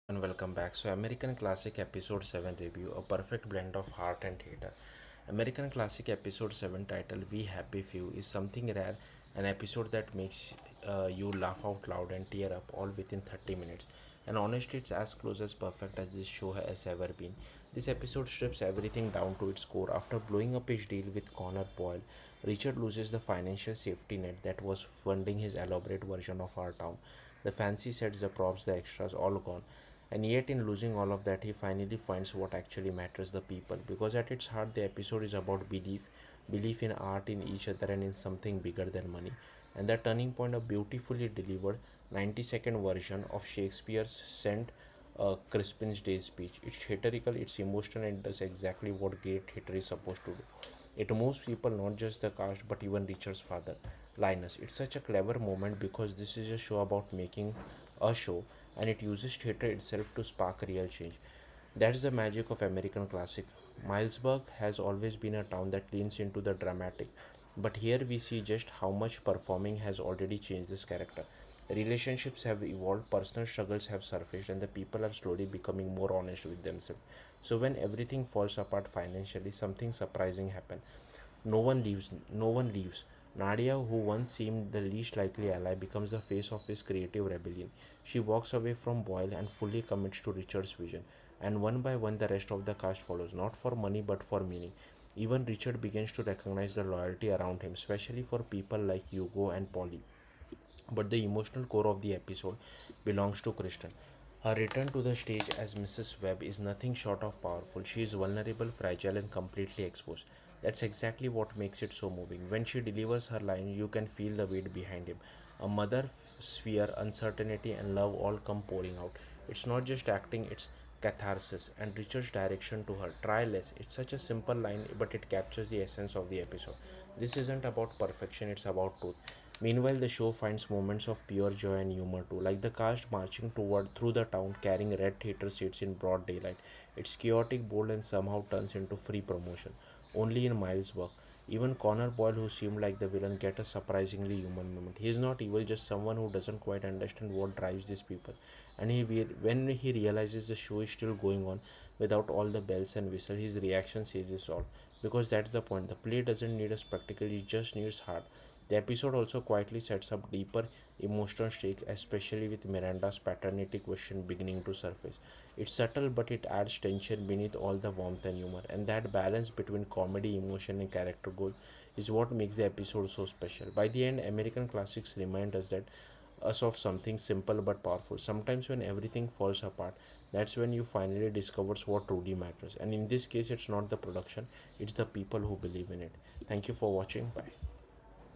and welcome back. American Classic Episode 7 review, a perfect blend of heart and theater. American Classic Episode 7 title We Happy Few is something rare, an episode that makes you laugh out loud and tear up all within 30 minutes. And honestly, it's as close as perfect as this show has ever been. This episode strips everything down to its core. After blowing up his deal with Connor Boyle, Richard loses the financial safety net that was funding his elaborate version of our town. The fancy sets, the props, the extras, all gone. And yet, in losing all of that, he finally finds what actually matters, the people. Because at its heart, the episode is about belief in art, in each other, and in something bigger than money. And that turning point, a beautifully delivered 90-second version of Shakespeare's St. Crispin's Day speech. It's theatrical, it's emotional, and does exactly what great theatre is supposed to do. It moves people, not just the cast, but even Richard's father, Linus. It's such a clever moment because this is a show about making a show, and it uses theatre itself to spark real change. That's the magic of American classic. Milesburg has always been a town that leans into the dramatic, but here we see just how much performing has already changed this character. Relationships have evolved, personal struggles have surfaced, and the people are slowly becoming more honest with themselves. So when everything falls apart financially, something surprising happens. No one leaves. Nadia, who once seemed the least likely ally, becomes the face of his creative rebellion. She walks away from Boyle and fully commits to Richard's vision. And one by one, the rest of the cast follows, not for money but for meaning. Even Richard begins to recognize the loyalty around him, especially for people like Hugo and Polly. But the emotional core of the episode belongs to Kristen. Her return to the stage as Mrs. Webb is nothing short of powerful. She is vulnerable, fragile, and completely exposed. That's exactly what makes it so moving. When she delivers her line, you can feel the weight behind him. A mother, fear, uncertainty, and love all come pouring out. It's not just acting, it's catharsis. And Richard's direction to her, try less. It's such a simple line, but it captures the essence of the episode. This isn't about perfection, it's about truth. Meanwhile, the show finds moments of pure joy and humor too, like the cast marching toward through the town carrying red theater seats in broad daylight. It's chaotic, bold, and somehow turns into free promotion. Only in Miles' work. Even Connor Boyle, who seemed like the villain, get a surprisingly human moment. He's not evil, just someone who doesn't quite understand what drives these people. And when he realizes the show is still going on without all the bells and whistles, his reaction says this all. Because that's the point. The play doesn't need a spectacle; it just needs heart. The episode also quietly sets up deeper emotional stakes, especially with Miranda's paternity question beginning to surface. It's subtle, but it adds tension beneath all the warmth and humor, and that balance between comedy, emotion, and character growth is what makes the episode so special. By the end, American classics remind us of something simple but powerful. Sometimes, when everything falls apart, that's when you finally discover what truly matters. And in this case, it's not the production; it's the people who believe in it. Thank you for watching. Bye.